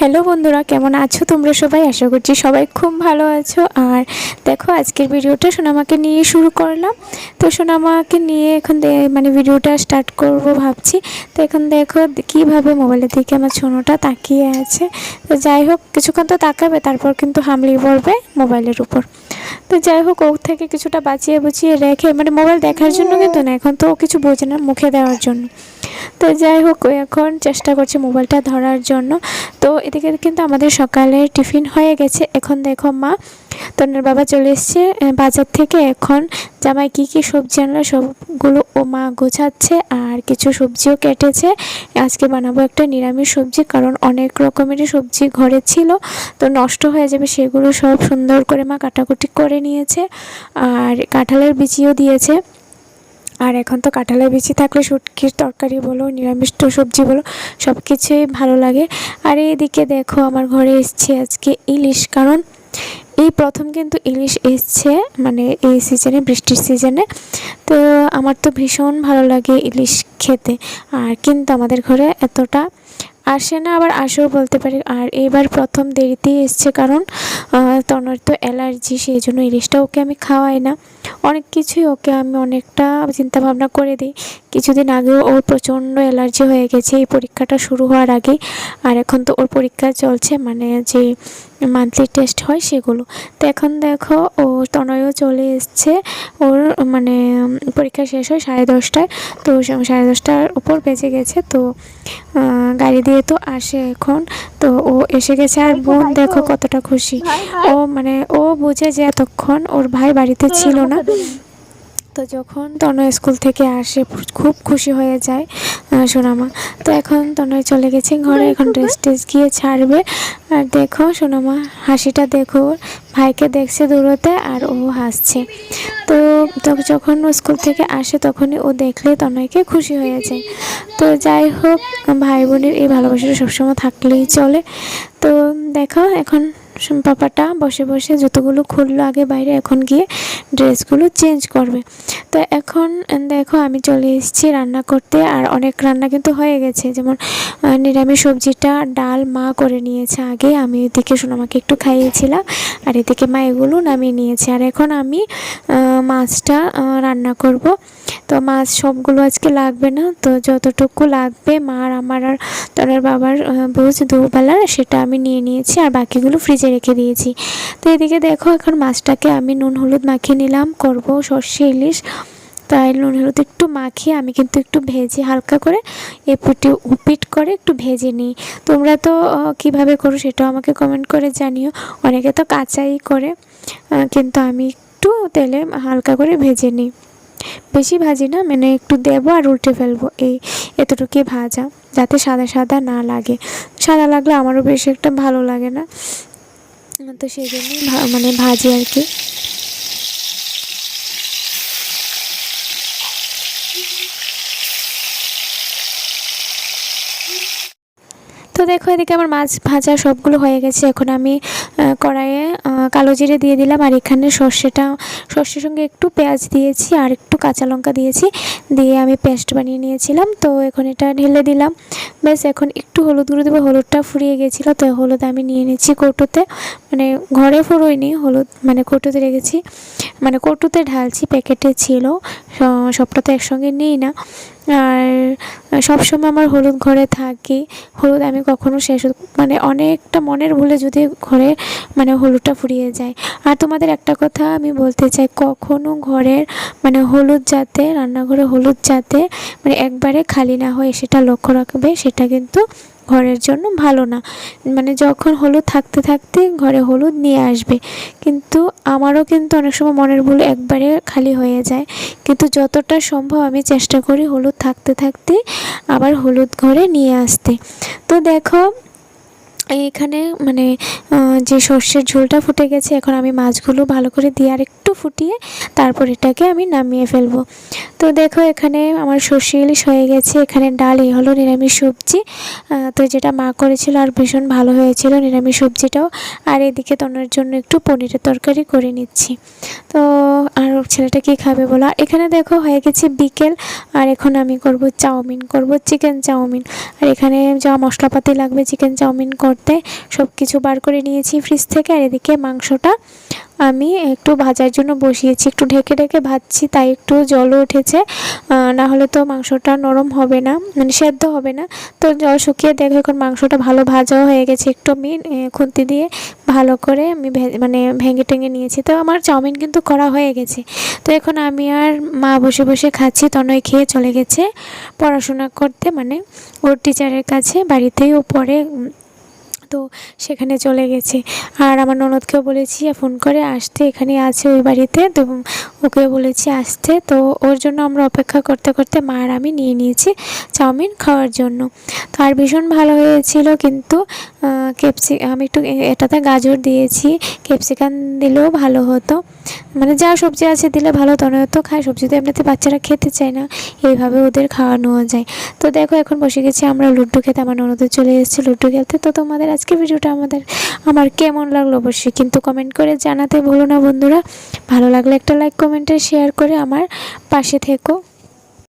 Hello বন্ধুরা, কেমন আছো তোমরা সবাই? আশা করছি সবাই খুব ভালো আছো। আর দেখো, আজকের ভিডিওটা সোনামাকে নিয়ে শুরু করলাম। তো সোনামাকে নিয়ে এখন ভিডিওটা স্টার্ট করব ভাবছি। তো এখন দেখো কীভাবে মোবাইলের দিকে আমার সোনাটা তাকিয়ে আছে। তো যাই হোক, কিছুক্ষণ তো তাকাবে, তারপর কিন্তু হামলি পড়বে মোবাইলের উপর। তো যাই হোক, ওর থেকে কিছুটা বাঁচিয়ে বুঝিয়ে রেখে, মোবাইল দেখার জন্য কিন্তু না, এখন তো ও কিছু বোঝে না, মুখে দেওয়ার জন্য। তো যাই হোক, ও এখন চেষ্টা করছে মোবাইলটা ধরার জন্য। তো এদিকে কিন্তু আমাদের সকালে টিফিন হয়ে গেছে। এখন দেখো মা, তনের বাবা চলে এসছে বাজার থেকে। এখন জামাই কি কি সবজি আনলো সবগুলো ও মা গোছাচ্ছে, আর কিছু সবজিও কেটেছে। আজকে বানাবো একটা নিরামিষ সবজি, কারণ অনেক রকমেরই সবজি ঘরে ছিল, তো নষ্ট হয়ে যাবে, সেগুলো সব সুন্দর করে মা কাটাকুটি করে নিয়েছে। আর কাঁঠালের বিচিও দিয়েছে। আর এখন তো কাঁঠালের বিচি থাকলে শুটকির তরকারি বলো, নিরামিষ তো সবজি বলো, সব কিছুই ভালো লাগে। আর এইদিকে দেখো, আমার ঘরে এসছে আজকে ইলিশ, কারণ এই প্রথম কিন্তু ইলিশ এসছে, এই সিজনে, বৃষ্টির সিজনে। তো আমার তো ভীষণ ভালো লাগে ইলিশ খেতে। আর কিন্তু আমাদের ঘরে এতটা আসে না, আবার আসেও বলতে পারি। আর এইবার প্রথম দেরিতেই এসছে, কারণ তনর তো অ্যালার্জি, সেই জন্য ইলিশটা ওকে আমি খাওয়াই না। অনেক কিছুই ওকে আমি অনেকটা চিন্তাভাবনা করে দিই। কিছুদিন আগেও ওর প্রচণ্ড অ্যালার্জি হয়ে গেছে এই পরীক্ষাটা শুরু হওয়ার আগেই। আর এখন তো ওর পরীক্ষা চলছে, যে মান্থলি টেস্ট হয় সেগুলো। তো এখন দেখো, ও তনয়ও চলে এসছে। ওর পরীক্ষা শেষ হয় 10:30টায়। তো 10:30টার উপর বেজে গেছে। তো গাড়ি দিয়ে তো আসে এখন। তো ও এসে গেছে। আর বোন দেখো কতটা খুশি। ও বুঝে যে এতক্ষণ ওর ভাই বাড়িতে ছিল না। তো যখন তনয় স্কুল থেকে আসে খুব খুশি হয়ে যায় সোনামা। তো এখন তনয় চলে গেছে ঘরে, এখন ড্রেস গিয়ে ছাড়বে। আর দেখো সোনামা হাসিটা দেখো, ভাইকে দেখছে দূরতে আর ও হাসছে। তো যখন ও স্কুল থেকে আসে, তখনই ও দেখলে তনয়কে খুশি হয়ে যায়। তো যাই হোক, ভাই বোনের এই ভালোবাসাটা সবসময় থাকলেই চলে। তো দেখো, এখন পাপাটা বসে বসে যতগুলো খুললো আগে বাইরে, এখন গিয়ে ড্রেসগুলো চেঞ্জ করবে। তো এখন দেখো, আমি চলে এসেছি রান্না করতে। আর অনেক রান্না কিন্তু হয়ে গেছে, যেমন নিরামিষ সবজিটা, ডাল মা করে নিয়েছে আগে, আমি এদিকে সোনামাকে একটু খাইয়েছিলাম। আর এদিকে মা এগুলো নামিয়ে নিয়েছে। আর এখন আমি মাছটা রান্না করব। তো মাছ সবগুলো আজকে লাগবে না, তো যতটুকু লাগবে মার, আমার আর তনের বাবার বুঝ দুবেলার, সেটা আমি নিয়ে নিয়েছি। আর বাকিগুলো ফ্রিজে রেখে দিয়েছি। তো এদিকে দেখো, এখন মাছটাকে আমি নুন হলুদ মাখিয়ে নিলাম, করব সর্ষে ইলিশ। তাই নুন হলুদ একটু মাখিয়ে আমি কিন্তু একটু ভেজে হালকা করে এপিট উপিট করে একটু ভেজে নিই। তোমরা তো কীভাবে করো সেটাও আমাকে কমেন্ট করে জানিও। অনেকে তো কাঁচাই করে, কিন্তু আমি একটু তেলে হালকা করে ভেজে নিই। বেশি ভাজি না, একটু দেবো আর উল্টে ফেলবো, এতটুকুই ভাজা, যাতে সাদা সাদা না লাগে। সাদা লাগলে আমারও বেশি একটা ভালো লাগে না, তো সেই জন্যই ভাজি আর কি। তো দেখো, এদিকে আমার মাছ ভাজা সবগুলো হয়ে গেছে। এখন আমি কড়াইয়ে কালো জিরে দিয়ে দিলাম। আর এখানে সর্ষের সঙ্গে একটু পেঁয়াজ দিয়েছি, আর একটু কাঁচা লঙ্কা দিয়েছি, দিয়ে আমি পেস্ট বানিয়ে নিয়েছিলাম। তো এখন এটা ঢেলে দিলাম। ব্যাস, এখন একটু হলুদ গুঁড়ো দেবো, হলুদটা ফুরিয়ে গেছিলো, তো হলুদ আমি নিয়ে নিচ্ছি কৌটোতে। ঘরে ফুরোয়নি হলুদ, কৌটোতে রেখেছি, কৌটোতে ঢালছি, প্যাকেটে ছিল, সবটা তো একসঙ্গে নিই না। আর সবসময় আমার হলুদ ঘরে থাকে, হলুদ আমি কখনো শেষ অনেকটা মনের ভুলে যদি ঘরে হলুদটা ফুরিয়ে যায়। আর তোমাদের একটা কথা আমি বলতে চাই, কখনো ঘরের হলুদ যাতে, রান্নাঘরে হলুদ যাতে একবারে খালি না হয়, সেটা লক্ষ্য রাখবে। সেটা কিন্তু ঘরের জন্য ভালো না। যখন হলুদ থাকতে থাকতে ঘরে হলুদ নিয়ে আসবে। কিন্তু আমারও কিন্তু অনেক সময় মনের ভুল একবারে খালি হয়ে যায়, কিন্তু যতটা সম্ভব আমি চেষ্টা করি হলুদ থাকতে থাকতে আবার হলুদ ঘরে নিয়ে আসতে। তো দেখো, এইখানে যে সর্ষের ঝোলটা ফুটে গেছে, এখন আমি মাছগুলো ভালো করে দিয়ে আর একটু ফুটিয়ে তারপর এটাকে আমি নামিয়ে ফেলবো। তো দেখো এখানে আমার সর্ষে ইলিশ হয়ে গেছে, এখানে ডাল, এই হলো নিরামিষ সবজি। তো যেটা মা করেছিল আর ভীষণ ভালো হয়েছিল নিরামিষ সবজিটাও। আর এদিকে তনুর জন্য একটু পনিরের তরকারি করে নিচ্ছি। তো আর ছেলেটা কী খাবে বলো। আর এখানে দেখো হয়ে গেছে বিকেল, আর এখন আমি করব চাউমিন, করব চিকেন চাউমিন। আর এখানে যা মশলাপাতি লাগবে চিকেন চাউমিন করতে সব কিছু বার করে নিয়েছি ফ্রিজ থেকে। আর এদিকে মাংসটা আমি একটু ভাজার জন্য বসিয়েছি, একটু ঢেকে ঢেকে ভাজছি, তাই একটু জলও উঠেছে, না হলে তো মাংসটা নরম হবে না, মানে সেদ্ধ হবে না। তো জল শুকিয়ে দেখো এখন মাংসটা ভালো ভাজাও হয়ে গেছে, একটু আমি খুন্তি দিয়ে ভালো করে আমি মানে ভেঙে টেঙে নিয়েছি। তো আমার চাউমিন কিন্তু করা হয়ে গেছে। তো এখন আমি আর মা বসে বসে খাচ্ছি, তনয় খেয়ে চলে গেছে পড়াশোনা করতে, মানে ওর টিচারের কাছে, বাড়িতেই ও পড়ে, তো সেখানে চলে গেছে। আর আমার ননদকেও বলেছি ফোন করে আসতে, এখানে আছে ওই বাড়িতে, তো ওকে বলেছি আসতে। তো ওর জন্য আমরা অপেক্ষা করতে করতে মা আর আমি নিয়ে নিয়েছি চাউমিন খাওয়ার জন্য। তো আর ভীষণ ভালো হয়েছিল, কিন্তু আমি একটু এটাতে গাজর দিয়েছি, ক্যাপসিকাম দিলেও ভালো হতো, মানে যা সবজি আছে দিলে ভালো। তনয় তো খায় সবজি, তো এমনিতে বাচ্চারা খেতে চায় না, এইভাবে ওদের খাওয়ানোও যায়। তো দেখো এখন বসে গেছি আমরা লুডো খেতে, আমার ননদের চলে এসেছে লুডো খেলতে। তো তোমাদের আজকে ভিডিওটা আমার কেমন লাগলো অবশ্যই কিন্তু কমেন্ট করে জানাতে ভুলো না বন্ধুরা। ভালো লাগলে একটা লাইক, কমেন্টে শেয়ার করে আমার পাশে থেকো।